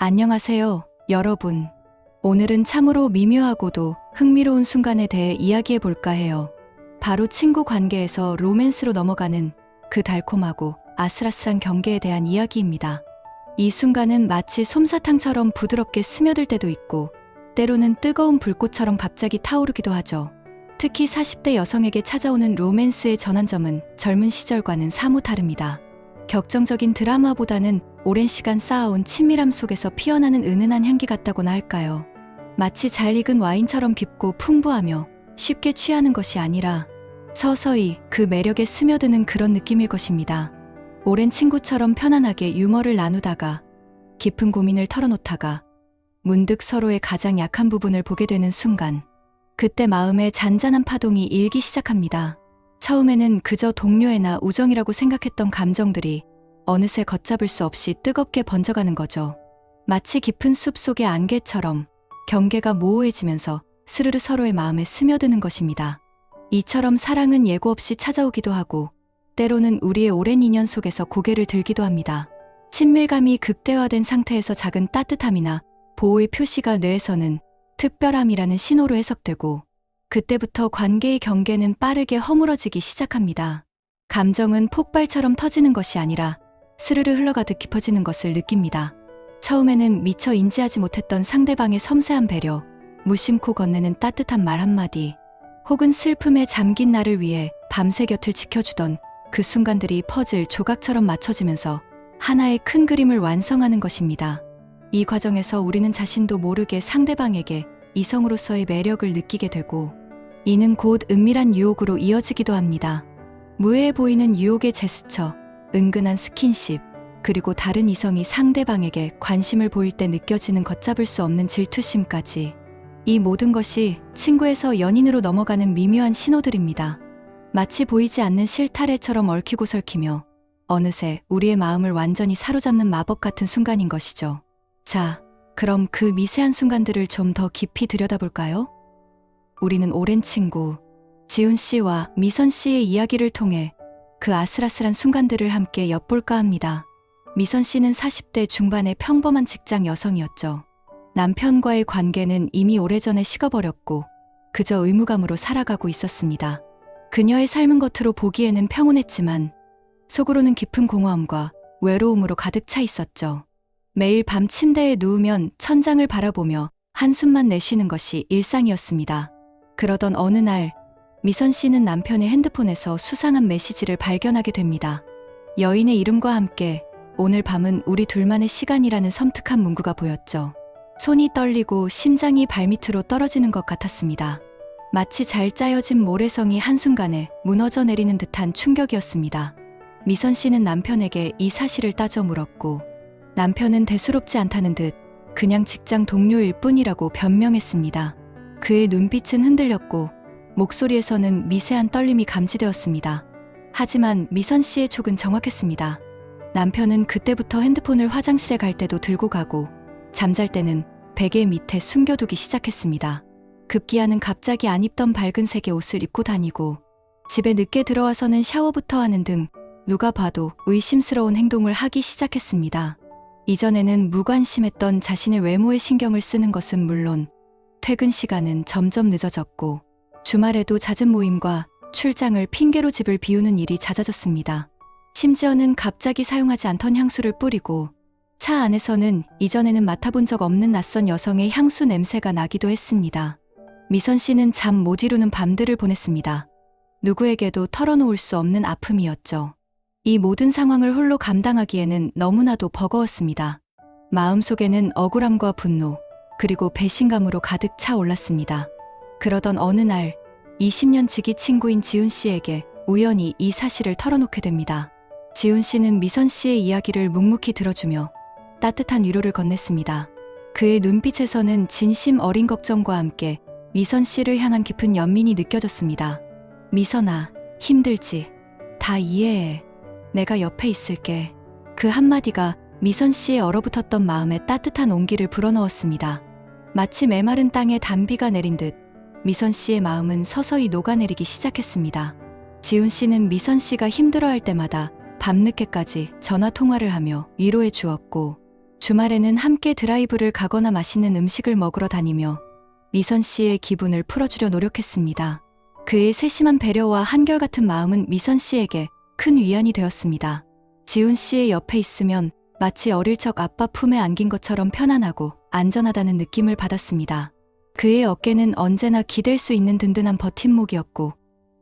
안녕하세요, 여러분. 오늘은 참으로 미묘하고도 흥미로운 순간에 대해 이야기해 볼까 해요. 바로 친구 관계에서 로맨스로 넘어가는 그 달콤하고 아슬아슬한 경계에 대한 이야기입니다. 이 순간은 마치 솜사탕처럼 부드럽게 스며들 때도 있고, 때로는 뜨거운 불꽃처럼 갑자기 타오르기도 하죠. 특히 40대 여성에게 찾아오는 로맨스의 전환점은 젊은 시절과는 사뭇 다릅니다. 격정적인 드라마보다는 오랜 시간 쌓아온 친밀함 속에서 피어나는 은은한 향기 같다고나 할까요? 마치 잘 익은 와인처럼 깊고 풍부하며 쉽게 취하는 것이 아니라 서서히 그 매력에 스며드는 그런 느낌일 것입니다. 오랜 친구처럼 편안하게 유머를 나누다가 깊은 고민을 털어놓다가 문득 서로의 가장 약한 부분을 보게 되는 순간, 그때 마음에 잔잔한 파동이 일기 시작합니다. 처음에는 그저 동료애나 우정이라고 생각했던 감정들이 어느새 걷잡을 수 없이 뜨겁게 번져가는 거죠. 마치 깊은 숲 속의 안개처럼 경계가 모호해지면서 스르르 서로의 마음에 스며드는 것입니다. 이처럼 사랑은 예고 없이 찾아오기도 하고, 때로는 우리의 오랜 인연 속에서 고개를 들기도 합니다. 친밀감이 극대화된 상태에서 작은 따뜻함이나 보호의 표시가 뇌에서는 특별함이라는 신호로 해석되고, 그때부터 관계의 경계는 빠르게 허물어지기 시작합니다. 감정은 폭발처럼 터지는 것이 아니라 스르르 흘러가듯 깊어지는 것을 느낍니다. 처음에는 미처 인지하지 못했던 상대방의 섬세한 배려, 무심코 건네는 따뜻한 말 한마디, 혹은 슬픔에 잠긴 나를 위해 밤새 곁을 지켜주던 그 순간들이 퍼즐 조각처럼 맞춰지면서 하나의 큰 그림을 완성하는 것입니다. 이 과정에서 우리는 자신도 모르게 상대방에게 이성으로서의 매력을 느끼게 되고, 이는 곧 은밀한 유혹으로 이어지기도 합니다. 무해해 보이는 유혹의 제스처, 은근한 스킨십, 그리고 다른 이성이 상대방에게 관심을 보일 때 느껴지는 걷잡을 수 없는 질투심까지, 이 모든 것이 친구에서 연인으로 넘어가는 미묘한 신호들입니다. 마치 보이지 않는 실타래처럼 얽히고 설키며 어느새 우리의 마음을 완전히 사로잡는 마법 같은 순간인 것이죠. 자, 그럼 그 미세한 순간들을 좀 더 깊이 들여다볼까요? 우리는 오랜 친구 지훈 씨와 미선 씨의 이야기를 통해 그 아슬아슬한 순간들을 함께 엿볼까 합니다. 미선 씨는 40대 중반의 평범한 직장 여성이었죠. 남편과의 관계는 이미 오래전에 식어버렸고 그저 의무감으로 살아가고 있었습니다. 그녀의 삶은 겉으로 보기에는 평온했지만 속으로는 깊은 공허함과 외로움으로 가득 차 있었죠. 매일 밤 침대에 누우면 천장을 바라보며 한숨만 내쉬는 것이 일상이었습니다. 그러던 어느 날 미선 씨는 남편의 핸드폰에서 수상한 메시지를 발견하게 됩니다. 여인의 이름과 함께 "오늘 밤은 우리 둘만의 시간이라는" 섬뜩한 문구가 보였죠. 손이 떨리고 심장이 발밑으로 떨어지는 것 같았습니다. 마치 잘 짜여진 모래성이 한순간에 무너져 내리는 듯한 충격이었습니다. 미선 씨는 남편에게 이 사실을 따져 물었고, 남편은 대수롭지 않다는 듯 그냥 직장 동료일 뿐이라고 변명했습니다. 그의 눈빛은 흔들렸고 목소리에서는 미세한 떨림이 감지되었습니다. 하지만 미선 씨의 촉은 정확했습니다. 남편은 그때부터 핸드폰을 화장실에 갈 때도 들고 가고 잠잘 때는 베개 밑에 숨겨두기 시작했습니다. 급기야는 갑자기 안 입던 밝은 색의 옷을 입고 다니고 집에 늦게 들어와서는 샤워부터 하는 등 누가 봐도 의심스러운 행동을 하기 시작했습니다. 이전에는 무관심했던 자신의 외모에 신경을 쓰는 것은 물론 퇴근 시간은 점점 늦어졌고 주말에도 잦은 모임과 출장을 핑계로 집을 비우는 일이 잦아졌습니다. 심지어는 갑자기 사용하지 않던 향수를 뿌리고 차 안에서는 이전에는 맡아본 적 없는 낯선 여성의 향수 냄새가 나기도 했습니다. 미선 씨는 잠 못 이루는 밤들을 보냈습니다. 누구에게도 털어놓을 수 없는 아픔이었죠. 이 모든 상황을 홀로 감당하기에는 너무나도 버거웠습니다. 마음속에는 억울함과 분노, 그리고 배신감으로 가득 차 올랐습니다. 그러던 어느 날 20년 지기 친구인 지훈 씨에게 우연히 이 사실을 털어놓게 됩니다. 지훈 씨는 미선 씨의 이야기를 묵묵히 들어주며 따뜻한 위로를 건넸습니다. 그의 눈빛에서는 진심 어린 걱정과 함께 미선 씨를 향한 깊은 연민이 느껴졌습니다. "미선아, 힘들지? 다 이해해. 내가 옆에 있을게." 그 한마디가 미선 씨의 얼어붙었던 마음에 따뜻한 온기를 불어넣었습니다. 마치 메마른 땅에 단비가 내린 듯 미선 씨의 마음은 서서히 녹아내리기 시작했습니다. 지훈 씨는 미선 씨가 힘들어할 때마다 밤늦게까지 전화 통화를 하며 위로해 주었고, 주말에는 함께 드라이브를 가거나 맛있는 음식을 먹으러 다니며 미선 씨의 기분을 풀어주려 노력했습니다. 그의 세심한 배려와 한결같은 마음은 미선 씨에게 큰 위안이 되었습니다. 지훈 씨의 옆에 있으면 마치 어릴 적 아빠 품에 안긴 것처럼 편안하고 안전하다는 느낌을 받았습니다. 그의 어깨는 언제나 기댈 수 있는 든든한 버팀목이었고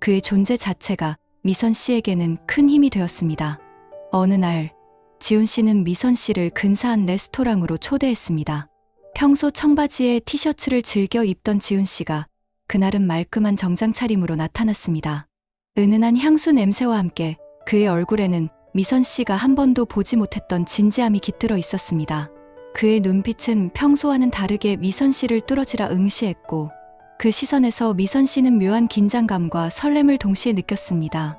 그의 존재 자체가 미선 씨에게는 큰 힘이 되었습니다. 어느 날 지훈 씨는 미선 씨를 근사한 레스토랑으로 초대했습니다. 평소 청바지에 티셔츠를 즐겨 입던 지훈 씨가 그날은 말끔한 정장 차림으로 나타났습니다. 은은한 향수 냄새와 함께 그의 얼굴에는 미선 씨가 한 번도 보지 못했던 진지함이 깃들어 있었습니다. 그의 눈빛은 평소와는 다르게 미선 씨를 뚫어지라 응시했고 그 시선에서 미선 씨는 묘한 긴장감과 설렘을 동시에 느꼈습니다.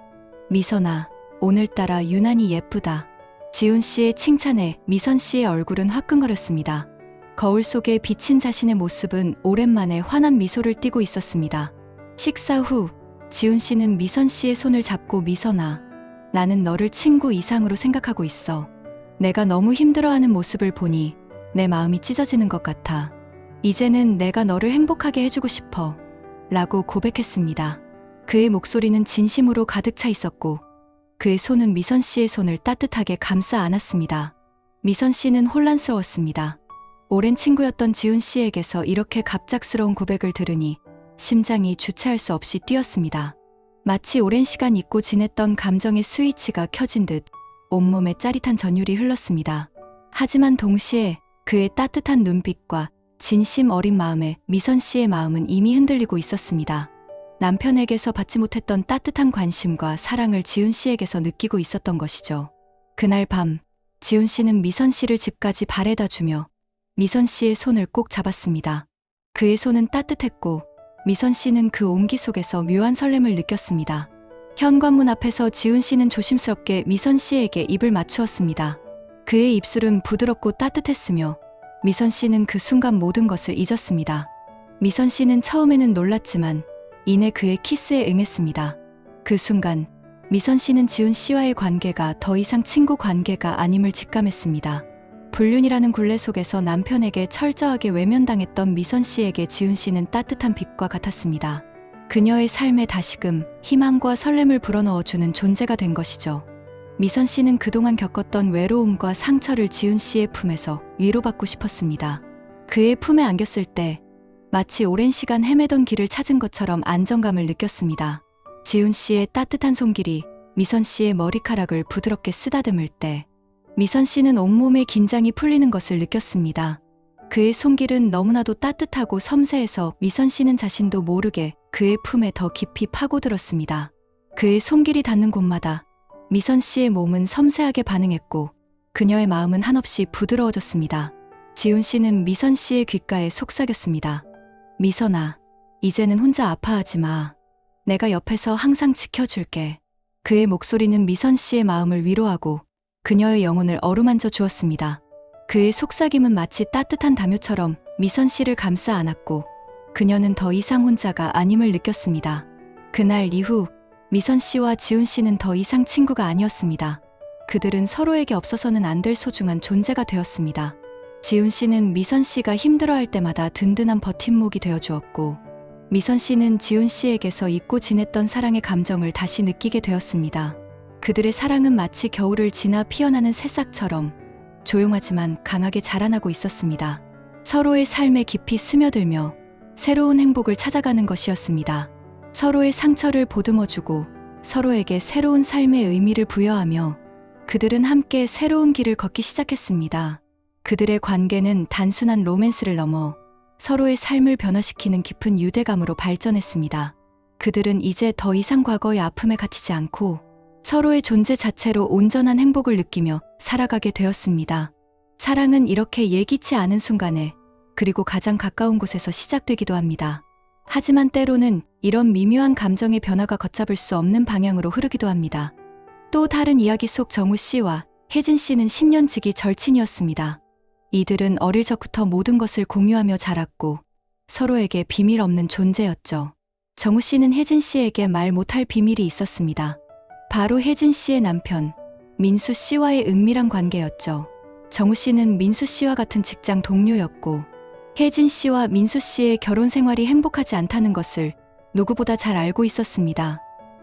미선아, 오늘따라 유난히 예쁘다. 지훈 씨의 칭찬에 미선 씨의 얼굴은 화끈거렸습니다. 거울 속에 비친 자신의 모습은 오랜만에 환한 미소를 띠고 있었습니다. 식사 후 지훈 씨는 미선 씨의 손을 잡고 미선아, 나는 너를 친구 이상으로 생각하고 있어. 내가 너무 힘들어하는 모습을 보니 내 마음이 찢어지는 것 같아. 이제는 내가 너를 행복하게 해주고 싶어. 라고 고백했습니다. 그의 목소리는 진심으로 가득 차 있었고 그의 손은 미선 씨의 손을 따뜻하게 감싸 안았습니다. 미선 씨는 혼란스러웠습니다. 오랜 친구였던 지훈 씨에게서 이렇게 갑작스러운 고백을 들으니 심장이 주체할 수 없이 뛰었습니다. 마치 오랜 시간 잊고 지냈던 감정의 스위치가 켜진 듯 온몸에 짜릿한 전율이 흘렀습니다. 하지만 동시에 그의 따뜻한 눈빛과 진심 어린 마음에 미선 씨의 마음은 이미 흔들리고 있었습니다. 남편에게서 받지 못했던 따뜻한 관심과 사랑을 지훈 씨에게서 느끼고 있었던 것이죠. 그날 밤 지훈 씨는 미선 씨를 집까지 바래다 주며 미선 씨의 손을 꼭 잡았습니다. 그의 손은 따뜻했고 미선 씨는 그 온기 속에서 묘한 설렘을 느꼈습니다. 현관문 앞에서 지훈 씨는 조심스럽게 미선 씨에게 입을 맞추었습니다. 그의 입술은 부드럽고 따뜻했으며 미선 씨는 그 순간 모든 것을 잊었습니다. 미선 씨는 처음에는 놀랐지만 이내 그의 키스에 응했습니다. 그 순간 미선 씨는 지훈 씨와의 관계가 더 이상 친구 관계가 아님을 직감했습니다. 불륜이라는 굴레 속에서 남편에게 철저하게 외면당했던 미선 씨에게 지훈 씨는 따뜻한 빛과 같았습니다. 그녀의 삶에 다시금 희망과 설렘을 불어넣어주는 존재가 된 것이죠. 미선 씨는 그동안 겪었던 외로움과 상처를 지훈 씨의 품에서 위로받고 싶었습니다. 그의 품에 안겼을 때 마치 오랜 시간 헤매던 길을 찾은 것처럼 안정감을 느꼈습니다. 지훈 씨의 따뜻한 손길이 미선 씨의 머리카락을 부드럽게 쓰다듬을 때 미선 씨는 온몸의 긴장이 풀리는 것을 느꼈습니다. 그의 손길은 너무나도 따뜻하고 섬세해서 미선 씨는 자신도 모르게 그의 품에 더 깊이 파고들었습니다. 그의 손길이 닿는 곳마다 미선 씨의 몸은 섬세하게 반응했고 그녀의 마음은 한없이 부드러워졌습니다. 지훈 씨는 미선 씨의 귓가에 속삭였습니다. 미선아, 이제는 혼자 아파하지 마. 내가 옆에서 항상 지켜줄게. 그의 목소리는 미선 씨의 마음을 위로하고 그녀의 영혼을 어루만져 주었습니다. 그의 속삭임은 마치 따뜻한 담요처럼 미선 씨를 감싸 안았고 그녀는 더 이상 혼자가 아님을 느꼈습니다. 그날 이후 미선 씨와 지훈 씨는 더 이상 친구가 아니었습니다. 그들은 서로에게 없어서는 안 될 소중한 존재가 되었습니다. 지훈 씨는 미선 씨가 힘들어할 때마다 든든한 버팀목이 되어주었고 미선 씨는 지훈 씨에게서 잊고 지냈던 사랑의 감정을 다시 느끼게 되었습니다. 그들의 사랑은 마치 겨울을 지나 피어나는 새싹처럼 조용하지만 강하게 자라나고 있었습니다. 서로의 삶에 깊이 스며들며 새로운 행복을 찾아가는 것이었습니다. 서로의 상처를 보듬어주고 서로에게 새로운 삶의 의미를 부여하며 그들은 함께 새로운 길을 걷기 시작했습니다. 그들의 관계는 단순한 로맨스를 넘어 서로의 삶을 변화시키는 깊은 유대감으로 발전했습니다. 그들은 이제 더 이상 과거의 아픔에 갇히지 않고 서로의 존재 자체로 온전한 행복을 느끼며 살아가게 되었습니다. 사랑은 이렇게 예기치 않은 순간에 그리고 가장 가까운 곳에서 시작되기도 합니다. 하지만 때로는 이런 미묘한 감정의 변화가 걷잡을 수 없는 방향으로 흐르기도 합니다. 또 다른 이야기 속 정우 씨와 혜진 씨는 10년 지기 절친이었습니다. 이들은 어릴 적부터 모든 것을 공유하며 자랐고 서로에게 비밀 없는 존재였죠. 정우 씨는 혜진 씨에게 말 못할 비밀이 있었습니다. 바로 혜진 씨의 남편 민수 씨와의 은밀한 관계였죠. 정우 씨는 민수 씨와 같은 직장 동료였고 혜진 씨와 민수 씨의 결혼 생활이 행복하지 않다는 것을 누구보다 잘 알고 있었습니다.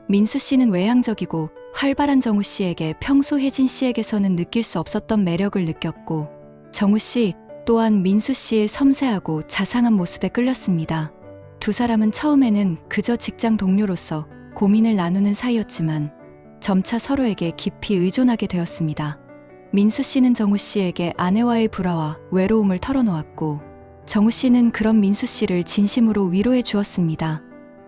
민수 씨는 외향적이고 활발한 정우 씨에게 평소 혜진 씨에게서는 느낄 수 없었던 매력을 느꼈고 정우 씨 또한 민수 씨의 섬세하고 자상한 모습에 끌렸습니다. 두 사람은 처음에는 그저 직장 동료로서 고민을 나누는 사이였지만 점차 서로에게 깊이 의존하게 되었습니다. 민수 씨는 정우 씨에게 아내와의 불화와 외로움을 털어놓았고 정우 씨는 그런 민수 씨를 진심으로 위로해 주었습니다.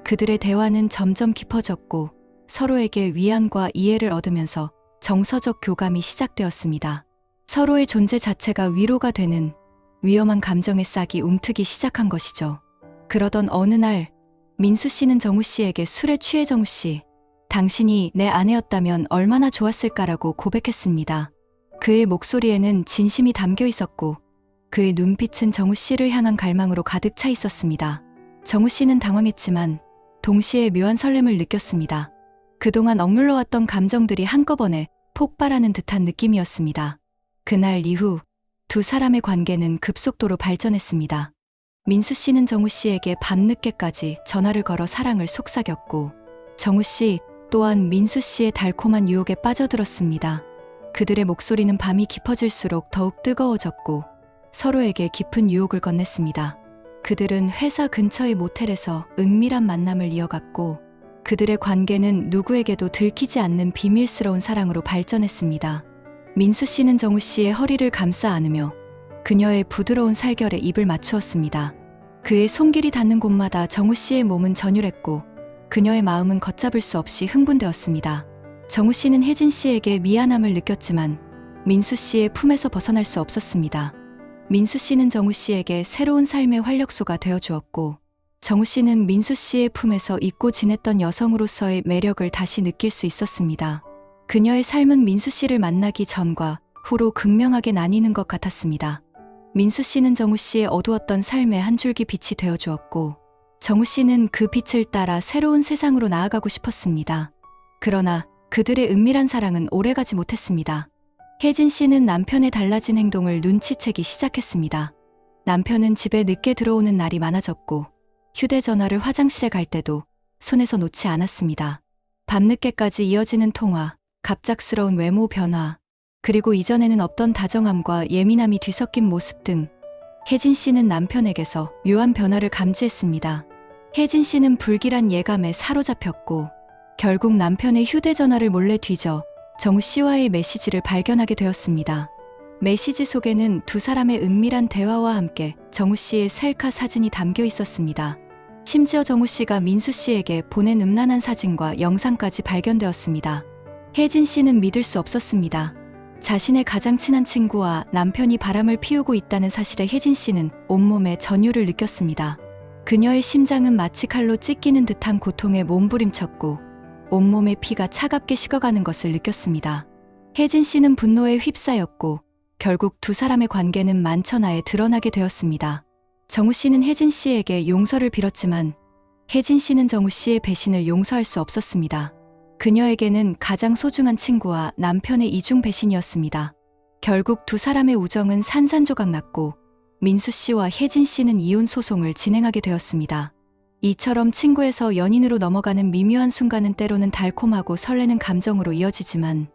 그들의 대화는 점점 깊어졌고 서로에게 위안과 이해를 얻으면서 정서적 교감이 시작되었습니다. 서로의 존재 자체가 위로가 되는 위험한 감정의 싹이 움트기 시작한 것이죠. 그러던 어느 날 민수 씨는 정우 씨에게 술에 취해 정우 씨, 당신이 내 아내였다면 얼마나 좋았을까라고 고백했습니다. 그의 목소리에는 진심이 담겨 있었고 그의 눈빛은 정우 씨를 향한 갈망으로 가득 차 있었습니다. 정우 씨는 당황했지만 동시에 묘한 설렘을 느꼈습니다. 그동안 억눌러왔던 감정들이 한꺼번에 폭발하는 듯한 느낌이었습니다. 그날 이후 두 사람의 관계는 급속도로 발전했습니다. 민수 씨는 정우 씨에게 밤늦게까지 전화를 걸어 사랑을 속삭였고 정우 씨 또한 민수 씨의 달콤한 유혹에 빠져들었습니다. 그들의 목소리는 밤이 깊어질수록 더욱 뜨거워졌고 서로에게 깊은 유혹을 건넸습니다. 그들은 회사 근처의 모텔에서 은밀한 만남을 이어갔고 그들의 관계는 누구에게도 들키지 않는 비밀스러운 사랑으로 발전했습니다. 민수 씨는 정우 씨의 허리를 감싸 안으며 그녀의 부드러운 살결에 입을 맞추었습니다. 그의 손길이 닿는 곳마다 정우 씨의 몸은 전율했고 그녀의 마음은 걷잡을 수 없이 흥분되었습니다. 정우 씨는 혜진 씨에게 미안함을 느꼈지만 민수 씨의 품에서 벗어날 수 없었습니다. 민수 씨는 정우 씨에게 새로운 삶의 활력소가 되어주었고 정우 씨는 민수 씨의 품에서 잊고 지냈던 여성으로서의 매력을 다시 느낄 수 있었습니다. 그녀의 삶은 민수 씨를 만나기 전과 후로 극명하게 나뉘는 것 같았습니다. 민수 씨는 정우 씨의 어두웠던 삶의 한 줄기 빛이 되어주었고 정우 씨는 그 빛을 따라 새로운 세상으로 나아가고 싶었습니다. 그러나 그들의 은밀한 사랑은 오래가지 못했습니다. 혜진 씨는 남편의 달라진 행동을 눈치채기 시작했습니다. 남편은 집에 늦게 들어오는 날이 많아졌고 휴대전화를 화장실에 갈 때도 손에서 놓지 않았습니다. 밤늦게까지 이어지는 통화, 갑작스러운 외모 변화, 그리고 이전에는 없던 다정함과 예민함이 뒤섞인 모습 등 혜진 씨는 남편에게서 묘한 변화를 감지했습니다. 혜진 씨는 불길한 예감에 사로잡혔고 결국 남편의 휴대전화를 몰래 뒤져 정우 씨와의 메시지를 발견하게 되었습니다. 메시지 속에는 두 사람의 은밀한 대화와 함께 정우 씨의 셀카 사진이 담겨 있었습니다. 심지어 정우 씨가 민수 씨에게 보낸 음란한 사진과 영상까지 발견되었습니다. 혜진 씨는 믿을 수 없었습니다. 자신의 가장 친한 친구와 남편이 바람을 피우고 있다는 사실에 혜진 씨는 온몸에 전율을 느꼈습니다. 그녀의 심장은 마치 칼로 찢기는 듯한 고통에 몸부림쳤고 온몸의 피가 차갑게 식어가는 것을 느꼈습니다. 혜진 씨는 분노에 휩싸였고 결국 두 사람의 관계는 만천하에 드러나게 되었습니다. 정우 씨는 혜진 씨에게 용서를 빌었지만 혜진 씨는 정우 씨의 배신을 용서할 수 없었습니다. 그녀에게는 가장 소중한 친구와 남편의 이중 배신이었습니다. 결국 두 사람의 우정은 산산조각 났고 민수 씨와 혜진 씨는 이혼 소송을 진행하게 되었습니다. 이처럼 친구에서 연인으로 넘어가는 미묘한 순간은 때로는 달콤하고 설레는 감정으로 이어지지만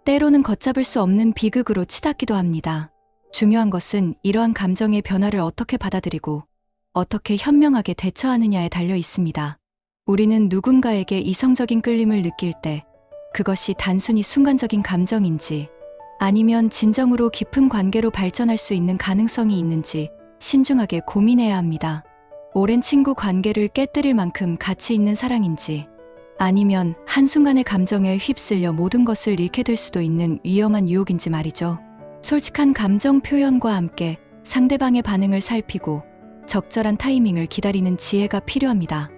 때로는 걷잡을 수 없는 비극으로 치닫기도 합니다. 중요한 것은 이러한 감정의 변화를 어떻게 받아들이고 어떻게 현명하게 대처하느냐에 달려 있습니다. 우리는 누군가에게 이성적인 끌림을 느낄 때 그것이 단순히 순간적인 감정인지 아니면 진정으로 깊은 관계로 발전할 수 있는 가능성이 있는지 신중하게 고민해야 합니다. 오랜 친구 관계를 깨뜨릴 만큼 가치 있는 사랑인지 아니면 한순간의 감정에 휩쓸려 모든 것을 잃게 될 수도 있는 위험한 유혹인지 말이죠. 솔직한 감정 표현과 함께 상대방의 반응을 살피고 적절한 타이밍을 기다리는 지혜가 필요합니다.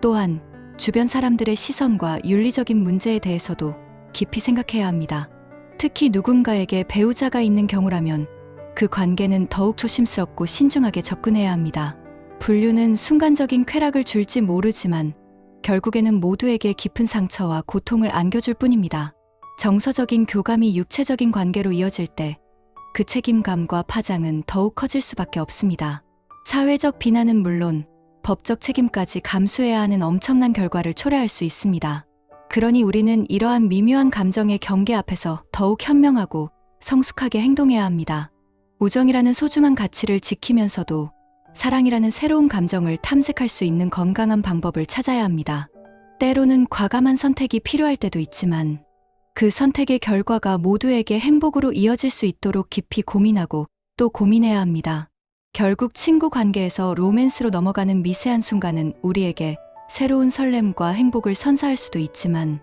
또한 주변 사람들의 시선과 윤리적인 문제에 대해서도 깊이 생각해야 합니다. 특히 누군가에게 배우자가 있는 경우라면 그 관계는 더욱 조심스럽고 신중하게 접근해야 합니다. 불륜은 순간적인 쾌락을 줄지 모르지만 결국에는 모두에게 깊은 상처와 고통을 안겨줄 뿐입니다. 정서적인 교감이 육체적인 관계로 이어질 때 그 책임감과 파장은 더욱 커질 수밖에 없습니다. 사회적 비난은 물론 법적 책임까지 감수해야 하는 엄청난 결과를 초래할 수 있습니다. 그러니 우리는 이러한 미묘한 감정의 경계 앞에서 더욱 현명하고 성숙하게 행동해야 합니다. 우정이라는 소중한 가치를 지키면서도 사랑이라는 새로운 감정을 탐색할 수 있는 건강한 방법을 찾아야 합니다. 때로는 과감한 선택이 필요할 때도 있지만 그 선택의 결과가 모두에게 행복으로 이어질 수 있도록 깊이 고민하고 또 고민해야 합니다. 결국 친구 관계에서 로맨스로 넘어가는 미세한 순간은 우리에게 새로운 설렘과 행복을 선사할 수도 있지만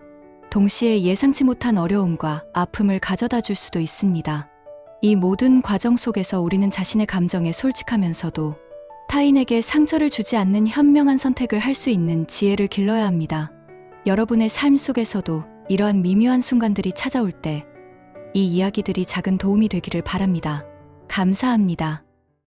동시에 예상치 못한 어려움과 아픔을 가져다 줄 수도 있습니다. 이 모든 과정 속에서 우리는 자신의 감정에 솔직하면서도 타인에게 상처를 주지 않는 현명한 선택을 할 수 있는 지혜를 길러야 합니다. 여러분의 삶 속에서도 이러한 미묘한 순간들이 찾아올 때 이 이야기들이 작은 도움이 되기를 바랍니다. 감사합니다.